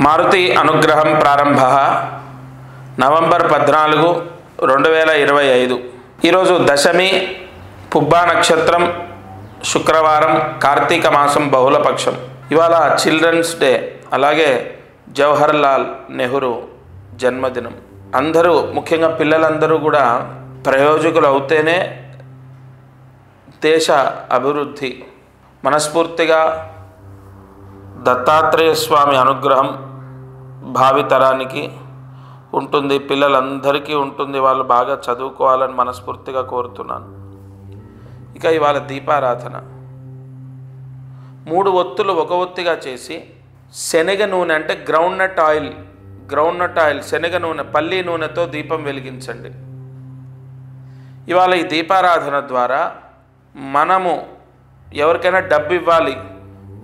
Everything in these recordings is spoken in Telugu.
మారుతి అనుగ్రహం ప్రారంభ నవంబర్ 14, 2025. ఈరోజు దశమి, పుబ్బా నక్షత్రం, శుక్రవారం, కార్తీక మాసం బహుళపక్షం. ఇవాళ చిల్డ్రన్స్ డే, అలాగే జవహర్ లాల్ నెహ్రూ జన్మదినం. అందరూ, ముఖ్యంగా పిల్లలందరూ కూడా ప్రయోజకులు అవుతేనే దేశ అభివృద్ధి. మనస్ఫూర్తిగా దత్తాత్రేయ స్వామి అనుగ్రహం భావితరానికి ఉంటుంది, పిల్లలందరికీ ఉంటుంది. వాళ్ళు బాగా చదువుకోవాలని మనస్ఫూర్తిగా కోరుతున్నాను. ఇక ఇవాళ దీపారాధన 3 ఒత్తులు ఒక ఒత్తిగా చేసి శనగ నూనె అంటే గ్రౌండ్నట్ ఆయిల్ శనగ నూనె, పల్లి నూనెతో దీపం వెలిగించండి. ఇవాళ ఈ దీపారాధన ద్వారా మనము ఎవరికైనా డబ్బు ఇవ్వాలి,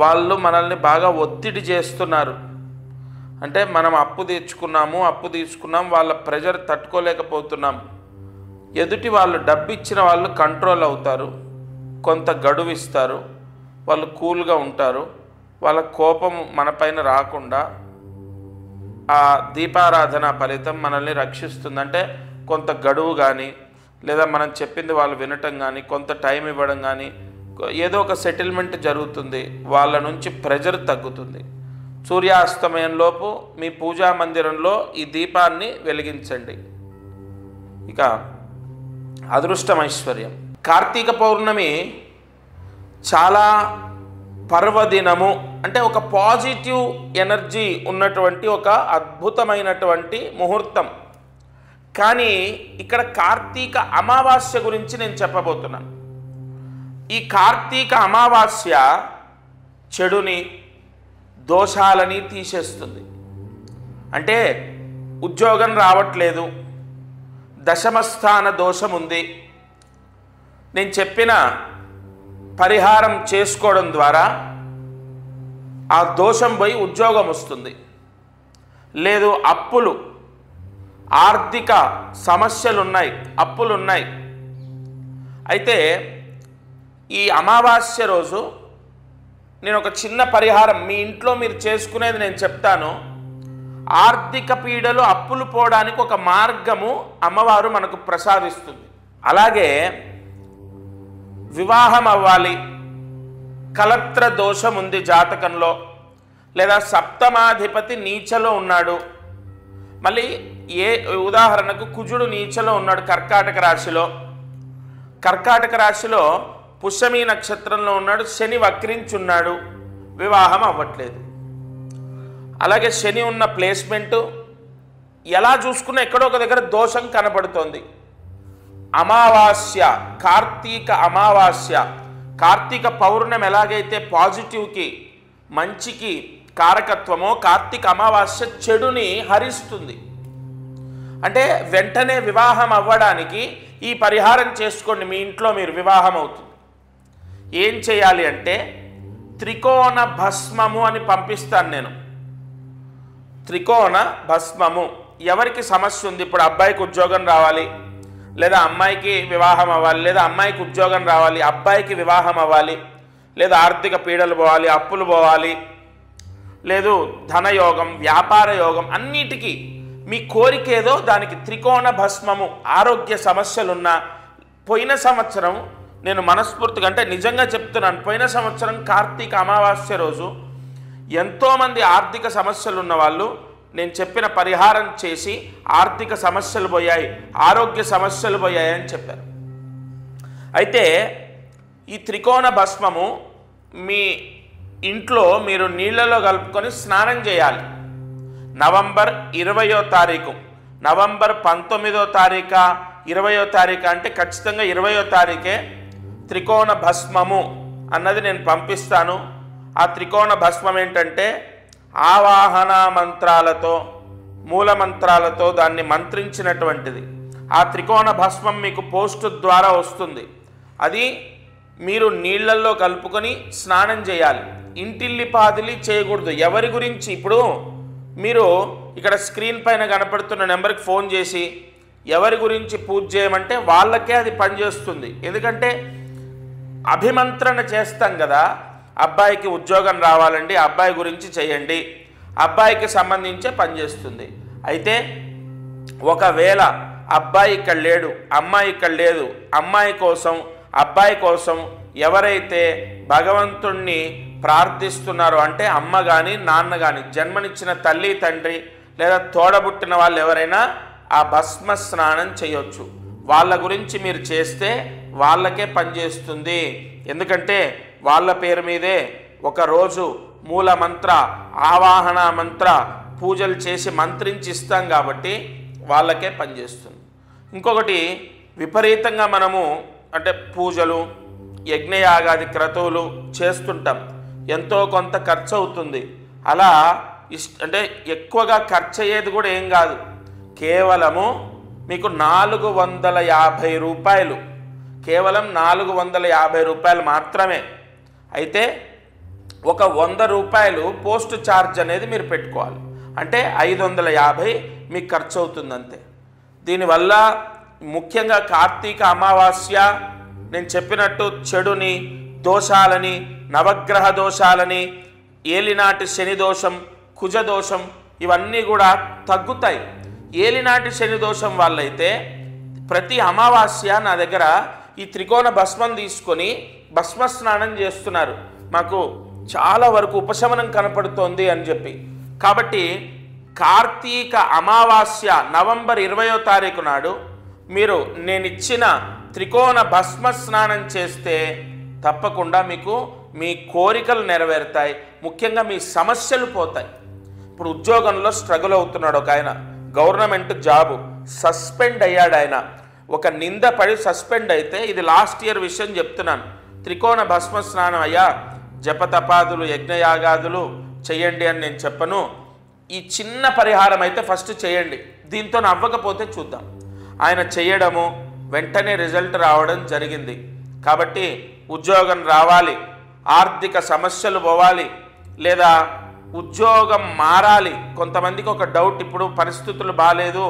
వాళ్ళు మనల్ని బాగా ఒత్తిడి చేస్తున్నారు అంటే మనం అప్పు తీసుకున్నాం, వాళ్ళ ప్రెజర్ తట్టుకోలేకపోతున్నాం. ఎదుటి వాళ్ళు డబ్బు ఇచ్చిన వాళ్ళు కంట్రోల్ అవుతారు, కొంత గడువు ఇస్తారు, వాళ్ళు కూల్గా ఉంటారు, వాళ్ళ కోపం మనపైన రాకుండా ఆ దీపారాధన ఫలితం మనల్ని రక్షిస్తుంది. అంటే కొంత గడువు కానీ, లేదా మనం చెప్పింది వాళ్ళు వినటం కానీ, కొంత టైం ఇవ్వడం కానీ, ఏదో ఒక సెటిల్మెంట్ జరుగుతుంది, వాళ్ళ నుంచి ప్రెజర్ తగ్గుతుంది. సూర్యాస్తమయంలోపు మీ పూజా మందిరంలో ఈ దీపాన్ని వెలిగించండి. ఇక అదృష్టం, ఐశ్వర్యం. కార్తీక పౌర్ణమి చాలా పర్వదినము, అంటే ఒక పాజిటివ్ ఎనర్జీ ఉన్నటువంటి ఒక అద్భుతమైనటువంటి ముహూర్తం. కానీ ఇక్కడ కార్తీక అమావాస్య గురించి నేను చెప్పబోతున్నాను. ఈ కార్తీక అమావాస్య చెడుని, దోషాలని తీసేస్తుంది. అంటే ఉద్యోగం రావట్లేదు, దశమస్థాన దోషం ఉంది, నేను చెప్పిన పరిహారం చేసుకోవడం ద్వారా ఆ దోషం పోయి ఉద్యోగం వస్తుంది. లేదు, అప్పులు, ఆర్థిక సమస్యలున్నాయి, అప్పులున్నాయి. అయితే ఈ అమావాస్య రోజు నేను ఒక చిన్న పరిహారం మీ ఇంట్లో మీరు చేసుకునేది నేను చెప్తాను. ఆర్థిక పీడలు, అప్పులు పోవడానికి ఒక మార్గము అమ్మవారు మనకు ప్రసాదిస్తుంది. అలాగే వివాహం అవ్వాలి, కలత్ర దోషం ఉంది జాతకంలో, లేదా సప్తమాధిపతి నీచలో ఉన్నాడు, మళ్ళీ ఉదాహరణకు కుజుడు నీచలో ఉన్నాడు కర్కాటక రాశిలో పుష్యమి నక్షత్రంలో ఉన్నాడు, శని వక్రించున్నాడు, వివాహం అవ్వట్లేదు. అలాగే శని ఉన్న ప్లేస్మెంటు ఎలా చూసుకున్నా ఎక్కడో ఒక దగ్గర దోషం కనబడుతోంది. అమావాస్య, కార్తీక అమావాస్య, కార్తీక పౌర్ణమి ఎలాగైతే పాజిటివ్కి, మంచికి కారకత్వమో, కార్తీక అమావాస్య చెడుని హరిస్తుంది. అంటే వెంటనే వివాహం అవ్వడానికి ఈ పరిహారం చేసుకోండి. మీ ఇంట్లో మీరు వివాహం అవుతుంది. ఏం చేయాలి అంటే త్రికోణ భస్మము అని పంపిస్తాను నేను. త్రికోణ భస్మము. ఎవరికి సమస్య ఉంది, ఇప్పుడు అబ్బాయికి ఉద్యోగం రావాలి, లేదా అమ్మాయికి వివాహం అవ్వాలి, లేదా అమ్మాయికి ఉద్యోగం రావాలి, అబ్బాయికి వివాహం అవ్వాలి, లేదా ఆర్థిక పీడలు పోవాలి, అప్పులు పోవాలి, లేదు ధనయోగం, వ్యాపార యోగం, అన్నిటికీ మీ కోరిక ఏదో దానికి త్రికోణ భస్మము. ఆరోగ్య సమస్యలున్నా, పోయిన సంవత్సరం నేను మనస్ఫూర్తిగా, అంటే నిజంగా చెప్తున్నాను, పోయిన సంవత్సరం కార్తీక అమావాస్య రోజు ఎంతోమంది ఆర్థిక సమస్యలు ఉన్న వాళ్ళు నేను చెప్పిన పరిహారం చేసి ఆర్థిక సమస్యలు పోయాయి, ఆరోగ్య సమస్యలు పోయాయి అని చెప్పారు. అయితే ఈ త్రికోణ భస్మము మీ ఇంట్లో మీరు నీళ్ళలో కలుపుకొని స్నానం చేయాలి. నవంబర్ 20వ తారీఖు, నవంబర్ 19వ తారీఖు, 20వ తారీఖు అంటే ఖచ్చితంగా 20వ తారీఖే త్రికోణ భస్మము అన్నది నేను పంపిస్తాను. ఆ త్రికోణ భస్మం ఏంటంటే ఆవాహన మంత్రాలతో, మూల మంత్రాలతో దాన్ని మంత్రించినటువంటిది. ఆ త్రికోణ భస్మం మీకు పోస్ట్ ద్వారా వస్తుంది. అది మీరు నీళ్ళల్లో కలుపుకొని స్నానం చేయాలి. ఇంటిల్లిపాదిలి చేయకూడదు. ఎవరి గురించి, ఇప్పుడు మీరు ఇక్కడ స్క్రీన్ పైన కనపడుతున్న నెంబర్కి ఫోన్ చేసి ఎవరి గురించి పూజ చేయమంటే వాళ్ళకే అది పనిచేస్తుంది. ఎందుకంటే అభిమంత్రణ చేస్తాం కదా, అబ్బాయికి ఉద్యోగం రావాలండి, అబ్బాయి గురించి చేయండి, అబ్బాయికి సంబంధించే పనిచేస్తుంది. అయితే ఒకవేళ అబ్బాయి ఇక్కడ లేడు, అమ్మాయి ఇక్కడ లేదు, అమ్మాయి కోసం అబ్బాయి కోసం ఎవరైతే భగవంతుణ్ణి ప్రార్థిస్తున్నారో అంటే అమ్మ కానీ నాన్న కానీ జన్మనిచ్చిన తల్లి తండ్రి లేదా తోడబుట్టిన వాళ్ళు ఎవరైనా ఆ భస్మ స్నానం చేయొచ్చు. వాళ్ళ గురించి మీరు చేస్తే వాళ్ళకే పనిచేస్తుంది. ఎందుకంటే వాళ్ళ పేరు మీదే ఒకరోజు మూల మంత్ర ఆవాహన మంత్ర పూజలు చేసి మంత్రించి ఇస్తాం కాబట్టి వాళ్ళకే పనిచేస్తుంది. ఇంకొకటి విపరీతంగా మనము అంటే పూజలు యజ్ఞయాగాది క్రతువులు చేస్తుంటాం, ఎంతో కొంత ఖర్చు అవుతుంది. అలా అంటే ఎక్కువగా ఖర్చు అయ్యేది కూడా ఏం కాదు, కేవలము మీకు 450 రూపాయలు, కేవలం 450 రూపాయలు మాత్రమే. అయితే ఒక 100 రూపాయలు పోస్ట్ ఛార్జ్ అనేది మీరు పెట్టుకోవాలి, అంటే 550 మీకు ఖర్చు అవుతుంది అంతే. దీనివల్ల ముఖ్యంగా కార్తీక అమావాస్య నేను చెప్పినట్టు చెడుని దోషాలని నవగ్రహ దోషాలని ఏలినాటి శని దోషం కుజ దోషం ఇవన్నీ కూడా తగ్గుతాయి. ఏలినాటి శని దోషం వాళ్ళైతే ప్రతి అమావాస్య నా దగ్గర ఈ త్రికోణ భస్మం తీసుకొని భస్మ స్నానం చేస్తున్నారు, మాకు చాలా వరకు ఉపశమనం కనపడుతోంది అని చెప్పి. కాబట్టి కార్తీక అమావాస్య నవంబర్ 20వ తారీఖు నాడు మీరు నేనిచ్చిన త్రికోణ భస్మ స్నానం చేస్తే తప్పకుండా మీకు మీ కోరికలు నెరవేరుతాయి, ముఖ్యంగా మీ సమస్యలు పోతాయి. ఇప్పుడు ఉద్యోగంలో స్ట్రగుల్ అవుతున్నాడు ఒక ఆయన, గవర్నమెంట్ జాబు సస్పెండ్ అయ్యాడు ఆయన, ఒక నింద పడి సస్పెండ్ అయితే, ఇది లాస్ట్ ఇయర్ విషయం చెప్తున్నాను, త్రికోణ భస్మ స్నానం అయ్యా జపతపాదులు యజ్ఞయాగాదులు చేయండి అని నేను చెప్పను, ఈ చిన్న పరిహారం అయితే ఫస్ట్ చేయండి, దీంతో అవ్వకపోతే చూద్దాం. ఆయన చేయడము వెంటనే రిజల్ట్ రావడం జరిగింది. కాబట్టి ఉద్యోగం రావాలి, ఆర్థిక సమస్యలు పోవాలి, లేదా ఉద్యోగం మారాలి. కొంతమందికి ఒక డౌట్, ఇప్పుడు పరిస్థితులు బాగాలేదు,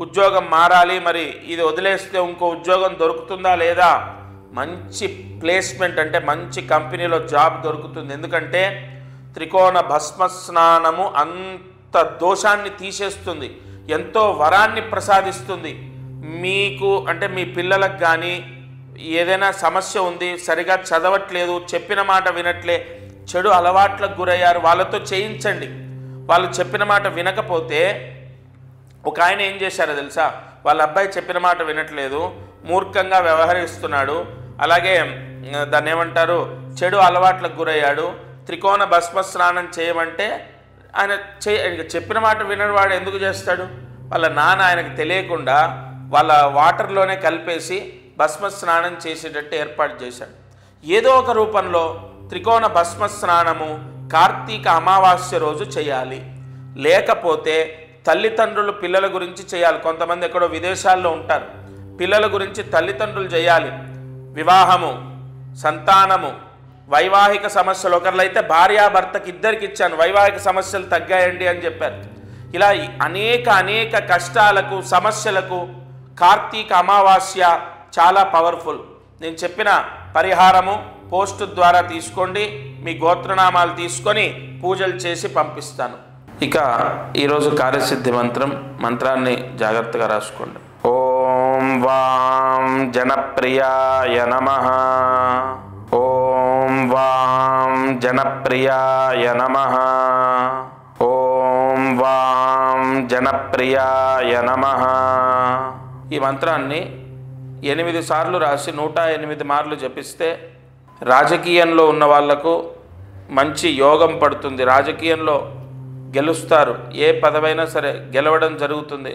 ఉద్యోగం మారాలి, మరి ఇది వదిలేస్తే ఇంకో ఉద్యోగం దొరుకుతుందా లేదా? మంచి ప్లేస్మెంట్ అంటే మంచి కంపెనీలో జాబ్ దొరుకుతుంది. ఎందుకంటే త్రికోణ భస్మ స్నానము అంత దోషాన్ని తీసేస్తుంది, ఎంతో వరాన్ని ప్రసాదిస్తుంది. మీకు అంటే మీ పిల్లలకు కానీ ఏదైనా సమస్య ఉంది, సరిగా చదవట్లేదు, చెప్పిన మాట వినట్లే, చెడు అలవాట్లకు గురయ్యారు, వాళ్ళతో చేయించండి. వాళ్ళు చెప్పిన మాట వినకపోతే ఒక ఆయన ఏం చేశారో తెలుసా, వాళ్ళ అబ్బాయి చెప్పిన మాట వినట్లేదు, మూర్ఖంగా వ్యవహరిస్తున్నాడు, అలాగే దాన్ని ఏమంటారు చెడు అలవాట్లకు గురయ్యాడు, త్రికోణ భస్మ స్నానం చేయమంటే ఆయన చెప్పిన మాట వినవాడు ఎందుకు చేస్తాడు? వాళ్ళ నాన్న ఆయనకు తెలియకుండా వాళ్ళ వాటర్లోనే కలిపేసి భస్మ స్నానం చేసేటట్టు ఏర్పాటు చేశాడు. ఏదో ఒక రూపంలో త్రికోణ భస్మ స్నానము కార్తీక అమావాస్య రోజు చేయాలి, లేకపోతే తల్లిదండ్రులు పిల్లల గురించి చేయాలి. కొంతమంది ఎక్కడో విదేశాల్లో ఉంటారు, పిల్లల గురించి తల్లిదండ్రులు చేయాలి. వివాహము, సంతానము, వైవాహిక సమస్యలు, ఒకరిలైతే భార్యాభర్తకి ఇద్దరికి ఇచ్చాను, వైవాహిక సమస్యలు తగ్గాయండి అని చెప్పారు. ఇలా అనేక కష్టాలకు సమస్యలకు కార్తీక అమావాస్య చాలా పవర్ఫుల్. నేను చెప్పిన పరిహారము పోస్ట్ ద్వారా తీసుకోండి, మీ గోత్రనామాలు తీసుకొని పూజలు చేసి పంపిస్తాను. ఇక ఈరోజు కార్యసిద్ధి మంత్రాన్ని జాగ్రత్తగా రాసుకోండి. ఓం వాం జనప్రియాయ నమః, ఓం వాం జనప్రియాయ నమః, ఓం వాం జనప్రియాయ నమః. ఈ మంత్రాన్ని 8 సార్లు రాసి 108 మార్లు జపిస్తే రాజకీయంలో ఉన్న వాళ్లకు మంచి యోగం పడుతుంది, రాజకీయంలో గెలుస్తారు, ఏ పదవైనా సరే గెలవడం జరుగుతుంది,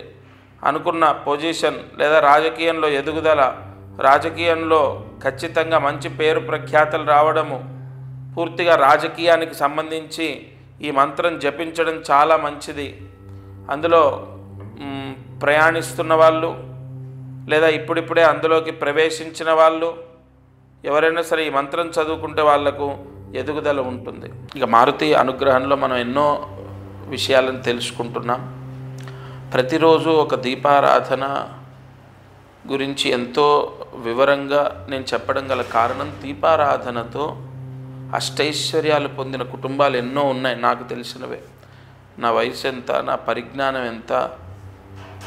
అనుకున్న పొజిషన్ లేదా రాజకీయంలో ఎదుగుదల, రాజకీయంలో ఖచ్చితంగా మంచి పేరు ప్రఖ్యాతలు రావడము, పూర్తిగా రాజకీయానికి సంబంధించి ఈ మంత్రం జపించడం చాలా మంచిది. అందులో ప్రయాణిస్తున్న వాళ్ళు లేదా ఇప్పుడిప్పుడే అందులోకి ప్రవేశించిన వాళ్ళు ఎవరైనా సరే ఈ మంత్రం చదువుకుంటే వాళ్లకు ఎదుగుదల ఉంటుంది. ఇక మారుతి అనుగ్రహంలో మనం ఎన్నో విషయాలను తెలుసుకుంటున్నాం. ప్రతిరోజు ఒక దీపారాధన గురించి ఎంతో వివరంగా నేను చెప్పడం గల కారణం, దీపారాధనతో అష్టైశ్వర్యాలు పొందిన కుటుంబాలు ఎన్నో ఉన్నాయి నాకు తెలిసినవే. నా వయసు ఎంత, నా పరిజ్ఞానం ఎంత,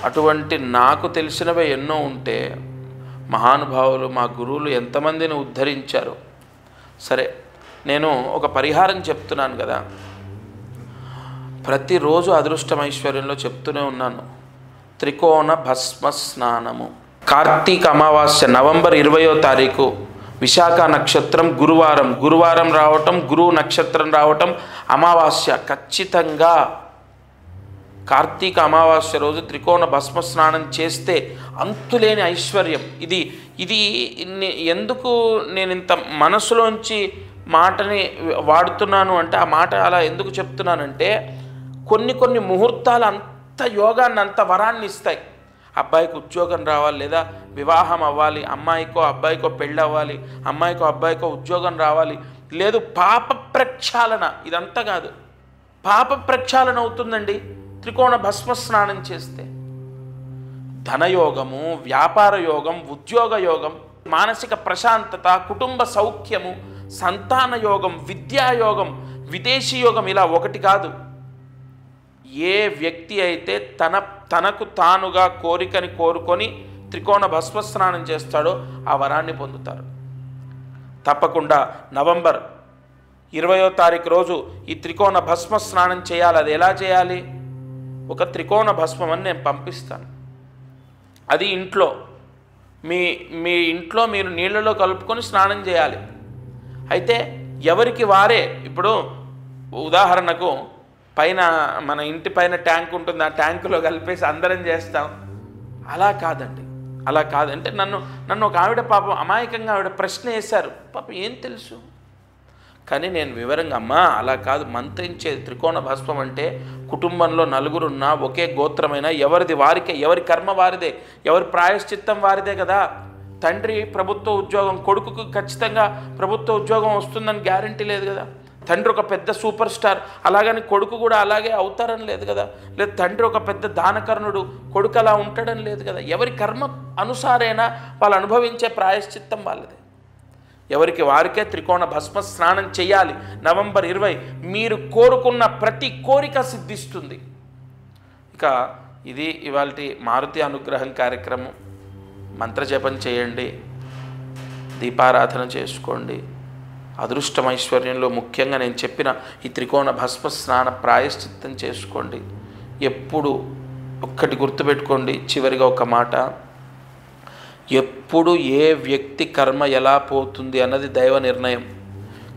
అటువంటి నాకు తెలిసినవి ఎన్నో ఉంటే మహానుభావులు మా గురువులు ఎంతమందిని ఉద్ధరించారు. సరే, నేను ఒక పరిహారం చెప్తున్నాను కదా, ప్రతిరోజు అదృష్టం ఐశ్వర్యంలో చెప్తూనే ఉన్నాను. త్రికోణ భస్మ స్నానము. కార్తీక అమావాస్య నవంబర్ 20వ తారీఖు విశాఖ నక్షత్రం గురువారం రావటం, గురువు నక్షత్రం రావటం, అమావాస్య ఖచ్చితంగా కార్తీక అమావాస్య రోజు త్రికోణ భస్మ స్నానం చేస్తే అంతులేని ఐశ్వర్యం. ఇది ఎందుకు నేను ఇంత మనసులోంచి మాటని వాడుతున్నాను అంటే, ఆ మాట అలా ఎందుకు చెప్తున్నానంటే, కొన్ని ముహూర్తాలు అంత యోగాన్ని, అంత వరాన్ని ఇస్తాయి. అబ్బాయికి ఉద్యోగం రావాలి, లేదా వివాహం అవ్వాలి, అమ్మాయికో అబ్బాయికో పెళ్ళి అవ్వాలి, అమ్మాయికో అబ్బాయికో ఉద్యోగం రావాలి, లేదు పాప ప్రక్షాళన. ఇదంతా కాదు, పాప ప్రక్షాళన అవుతుందండి త్రికోణ భస్మ స్నానం చేస్తే. ధనయోగము, వ్యాపార యోగం, ఉద్యోగ యోగం, మానసిక ప్రశాంతత, కుటుంబ సౌఖ్యము, సంతాన యోగం, విద్యాయోగం, విదేశీ యోగం, ఇలా ఒకటి కాదు. ఏ వ్యక్తి అయితే తనకు తానుగా కోరికని కోరుకొని త్రికోణ భస్మ స్నానం చేస్తాడో ఆ వరాన్ని పొందుతారు. తప్పకుండా నవంబర్ 20వ తారీఖు రోజు ఈ త్రికోణ భస్మ స్నానం చేయాలి. అది ఎలా చేయాలి? ఒక త్రికోణ భస్మం అని నేను పంపిస్తాను. అది ఇంట్లో మీ ఇంట్లో మీరు నీళ్ళలో కలుపుకొని స్నానం చేయాలి. అయితే ఎవరికి వారే, ఇప్పుడు ఉదాహరణకు పైన మన ఇంటి పైన ట్యాంక్ ఉంటుంది, ఆ ట్యాంకులో కలిపేసి అందరం చేస్తాం. అలా కాదండి, అలా కాదంటే నన్ను ఒక ఆవిడ పాపం అమాయకంగా ఆవిడ ప్రశ్న వేశారు. పాపం ఏం తెలుసు, కానీ నేను వివరంగా, అమ్మా అలా కాదు, మంత్రించే త్రికోణ భస్మం అంటే కుటుంబంలో నలుగురున్నా ఒకే గోత్రమైనా ఎవరిది వారికే, ఎవరి కర్మ వారిదే, ఎవరి ప్రాయశ్చిత్తం వారిదే కదా. తండ్రి ప్రభుత్వ ఉద్యోగం, కొడుకుకు ఖచ్చితంగా ప్రభుత్వ ఉద్యోగం వస్తుందని గ్యారంటీ లేదు కదా. తండ్రి ఒక పెద్ద సూపర్ స్టార్, అలాగని కొడుకు కూడా అలాగే అవుతారని లేదు కదా. లేదు తండ్రి ఒక పెద్ద దానకర్ణుడు, కొడుకు అలా ఉంటాడని లేదు కదా. ఎవరి కర్మ అనుసారైనా వాళ్ళు అనుభవించే ప్రాయశ్చిత్తం వాళ్ళదే. ఎవరికి వారికే త్రికోణ భస్మ స్నానం చేయాలి. నవంబర్ 20 మీరు కోరుకున్న ప్రతి కోరిక సిద్ధిస్తుంది. ఇక ఇది ఇవాల్టి మారుతి అనుగ్రహం కార్యక్రమం. మంత్రజపం చేయండి, దీపారాధన చేసుకోండి. అదృష్టం ఐశ్వర్యంలో ముఖ్యంగా నేను చెప్పిన ఈ త్రికోణ భస్మ స్నాన ప్రాయశ్చిత్తం చేసుకోండి. ఎప్పుడు ఒక్కటి గుర్తుపెట్టుకోండి, చివరిగా ఒక మాట, ఎప్పుడు ఏ వ్యక్తి కర్మ ఎలా పోతుంది అన్నది దైవ నిర్ణయం.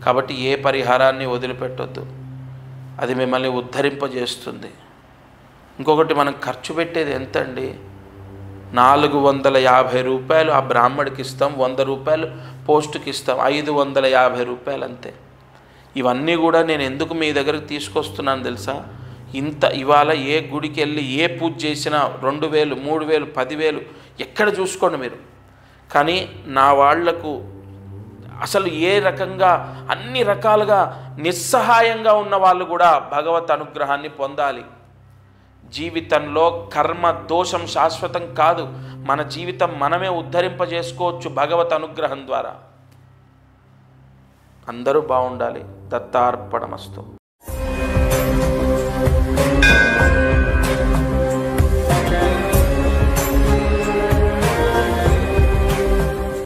కాబట్టి ఏ పరిహారాన్ని వదిలిపెట్టొద్దు, అది మిమ్మల్ని ఉద్ధరింపజేస్తుంది. ఇంకొకటి, మనం ఖర్చు పెట్టేది ఎంత అండి? 450 రూపాయలు ఆ బ్రాహ్మడికి ఇస్తాం, 100 రూపాయలు పోస్టుకి ఇస్తాం, 550 రూపాయలు అంతే. ఇవన్నీ కూడా నేను ఎందుకు మీ దగ్గరకు తీసుకొస్తున్నాను తెలుసా? ఇవాళ ఏ గుడికి వెళ్ళి ఏ పూజ చేసినా 2000, 3000, 10,000 ఎక్కడ చూసుకోండి మీరు. కానీ నా వాళ్లకు అసలు ఏ రకంగా, అన్ని రకాలుగా నిస్సహాయంగా ఉన్న వాళ్ళు కూడా భగవత్ అనుగ్రహాన్ని పొందాలి. జీవితంలో కర్మ దోషం శాశ్వతం కాదు. మన జీవితం మనమే ఉద్ధరింపజేసుకోవచ్చు భగవత్ అనుగ్రహం ద్వారా. అందరూ బాగుండాలి. దత్తార్పణమస్తు.